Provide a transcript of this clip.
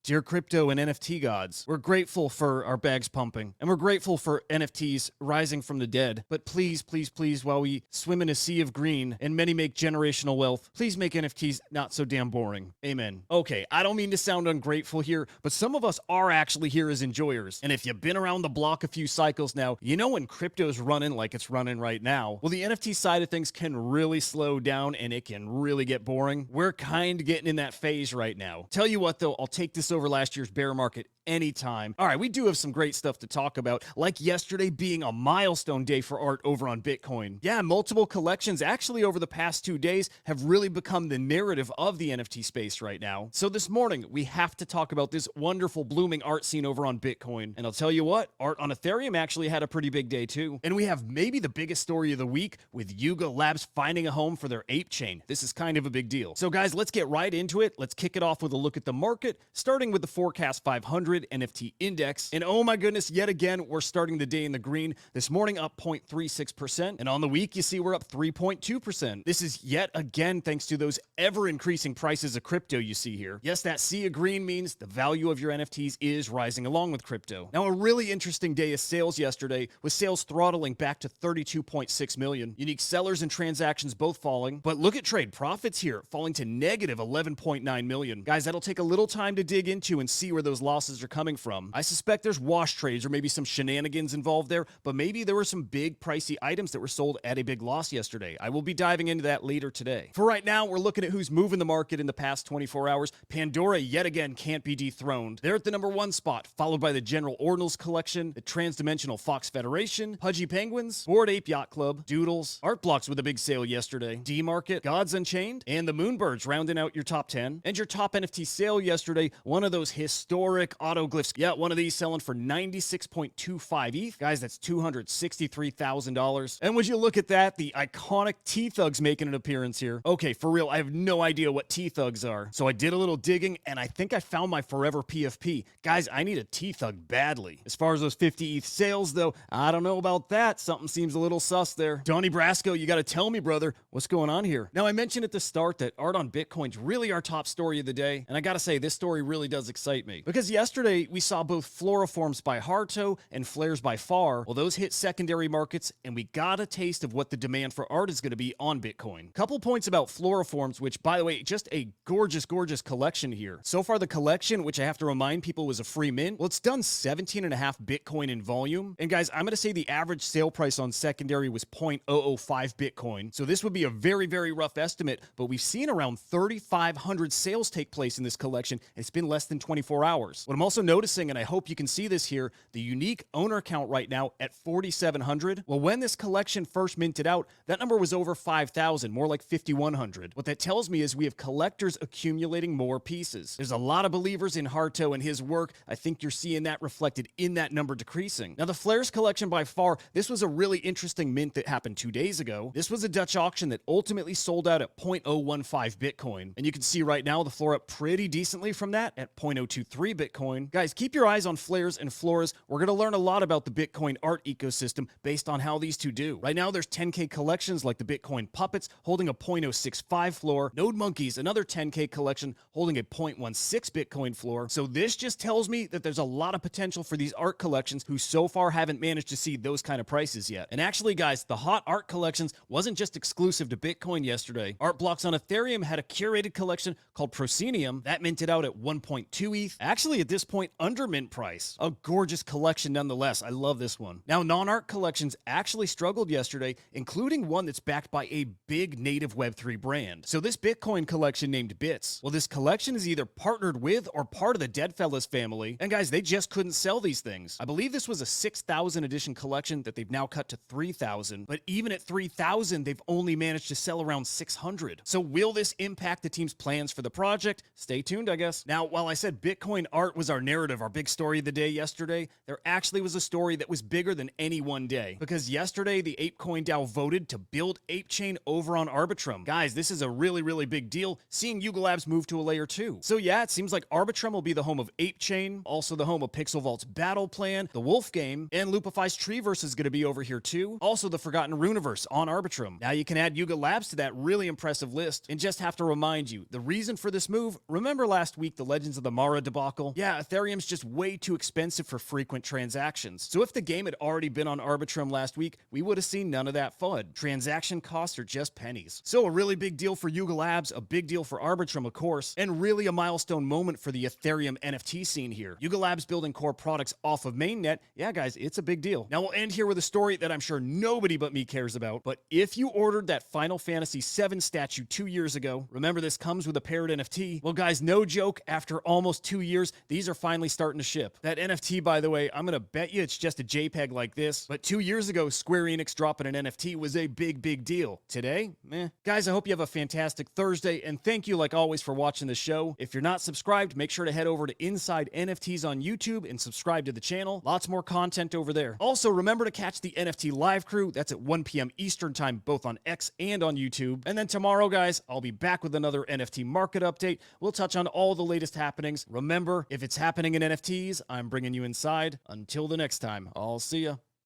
Dear crypto and NFT gods, we're grateful for our bags pumping, and we're grateful for NFTs rising from the dead. But please, please, please, while we swim in a sea of green and many make generational wealth, please make NFTs not so damn boring. Amen. Okay, I don't mean to sound ungrateful here, but some of us are actually here as enjoyers. And if you've been around the block a few cycles now, you know when crypto's running like it's running right now, well, the NFT side of things can really slow down and it can really get boring. We're kind of getting in that phase right now. Tell you what though, I'll take this over last year's bear market anytime. All right, we do have some great stuff to talk about, like yesterday being a milestone day for art over on Bitcoin. Yeah, multiple collections actually over the past 2 days have really become the narrative of the NFT space right now. So this morning, we have to talk about this wonderful blooming art scene over on Bitcoin. And I'll tell you what, art on Ethereum actually had a pretty big day too. And we have maybe the biggest story of the week with Yuga Labs finding a home for their ApeChain. This is kind of a big deal. So guys, let's get right into it. Let's kick it off with a look at the market, starting with the Forkast 500 NFT index. And oh my goodness, yet again, we're starting the day in the green. This morning up 0.36%. And on the week, you see we're up 3.2%. This is yet again thanks to those ever increasing prices of crypto you see here. Yes, that sea of green means the value of your NFTs is rising along with crypto. Now, a really interesting day of sales yesterday, with sales throttling back to 32.6 million. Unique sellers and transactions both falling. But look at trade profits here, falling to negative 11.9 million. Guys, that'll take a little time to dig into and see where those losses are coming from. I suspect there's wash trades or maybe some shenanigans involved there, but maybe there were some big pricey items that were sold at a big loss yesterday. I will be diving into that later today. For right now, we're looking at who's moving the market in the past 24 hours. Pandora yet again can't be dethroned. They're at the #1 spot, followed by the General Ordinals Collection, the Transdimensional Fox Federation, Pudgy Penguins, Bored Ape Yacht Club, Doodles, ArtBlocks with a big sale yesterday, D-Market, Gods Unchained, and the Moonbirds rounding out your top 10. And your top NFT sale yesterday, one of those historic autoglyphs. Yeah, one of these selling for 96.25 ETH. Guys, that's $263,000. And would you look at that, the iconic TThug's making an appearance here. Okay, for real, I have no idea what TThugs are. So I did a little digging, and I think I found my forever PFP. Guys, I need a TThug badly. As far as those 50 ETH sales, though, I don't know about that. Something seems a little sus there. Donnie Brasco, you gotta tell me, brother, what's going on here? Now, I mentioned at the start that art on Bitcoin's really our top story of the day, and I gotta say, this story really does excite me. Because yesterday, we saw both FloraForms by Harto and Flares by Far. Well, those hit secondary markets, and we got a taste of what the demand for art is going to be on Bitcoin. Couple points about FloraForms, which, by the way, just a gorgeous, gorgeous collection here. So far, the collection, which I have to remind people was a free mint, well, it's done 17.5 Bitcoin in volume. And guys, I'm going to say the average sale price on secondary was 0.005 Bitcoin. So this would be a very, very rough estimate, but we've seen around 3,500 sales take place in this collection, and it's been less than 24 hours. What I'm also noticing, and I hope you can see this here, the unique owner count right now at 4,700. Well, when this collection first minted out, that number was over 5,000, more like 5,100. What that tells me is we have collectors accumulating more pieces. There's a lot of believers in Harto and his work. I think you're seeing that reflected in that number decreasing. Now, the Flares collection by Far, this was a really interesting mint that happened 2 days ago. This was a Dutch auction that ultimately sold out at 0.015 Bitcoin. And you can see right now the floor up pretty decently from that at 0.023 Bitcoin. Guys, keep your eyes on Flares and Floras. We're going to learn a lot about the Bitcoin art ecosystem based on how these two do. Right now, there's 10K collections like the Bitcoin Puppets holding a 0.065 floor, Node Monkeys, another 10K collection holding a 0.16 Bitcoin floor. So this just tells me that there's a lot of potential for these art collections who so far haven't managed to see those kind of prices yet. And actually, guys, the hot art collections wasn't just exclusive to Bitcoin yesterday. ArtBlocks on Ethereum had a curated collection called Proscenium that minted out at 1.2 ETH. Actually, at this point, under mint price. A gorgeous collection nonetheless. I love this one. Now, non-art collections actually struggled yesterday, including one that's backed by a big native Web3 brand. So this Bitcoin collection named Bits. Well, this collection is either partnered with or part of the Deadfellaz family. And guys, they just couldn't sell these things. I believe this was a 6,000 edition collection that they've now cut to 3,000. But even at 3,000, they've only managed to sell around 600. So will this impact the team's plans for the project? Stay tuned, I guess. Now, while I said Bitcoin art was our our narrative, our big story of the day yesterday, there actually was a story that was bigger than any one day. Because yesterday, the ApeCoin DAO voted to build ApeChain over on Arbitrum. Guys, this is a really, really big deal, seeing Yuga Labs move to a layer 2. So yeah, it seems like Arbitrum will be the home of ApeChain, also the home of Pixel Vault's Battle Plan, the Wolf Game, and Loopify's Treeverse is going to be over here too. Also the Forgotten Runeverse on Arbitrum. Now you can add Yuga Labs to that really impressive list, and just have to remind you, the reason for this move, remember last week the Legends of the Mara debacle? Yeah, Ethereum's just way too expensive for frequent transactions. So if the game had already been on Arbitrum last week, we would have seen none of that FUD. Transaction costs are just pennies. So a really big deal for Yuga Labs, a big deal for Arbitrum of course, and really a milestone moment for the Ethereum NFT scene here. Yuga Labs building core products off of mainnet, yeah guys, it's a big deal. Now we'll end here with a story that I'm sure nobody but me cares about, but if you ordered that Final Fantasy VII statue 2 years ago, remember this comes with a paired NFT. Well guys, no joke, after almost 2 years, these are finally starting to ship. That NFT, by the way, I'm gonna bet you it's just a JPEG like this, but 2 years ago, Square Enix dropping an NFT was a big deal. Today, meh. Guys, I hope you have a fantastic Thursday, and thank you like always for watching the show. If you're not subscribed, make sure to head over to Inside NFTs on YouTube and subscribe to the channel. Lots more content over there. Also, remember to catch the NFT live crew. That's at 1 p.m. Eastern time, both on X and on YouTube. And then tomorrow, guys, I'll be back with another NFT market update. We'll touch on all the latest happenings. Remember, if it's happening in NFTs, I'm bringing you inside. Until the next time, I'll see ya.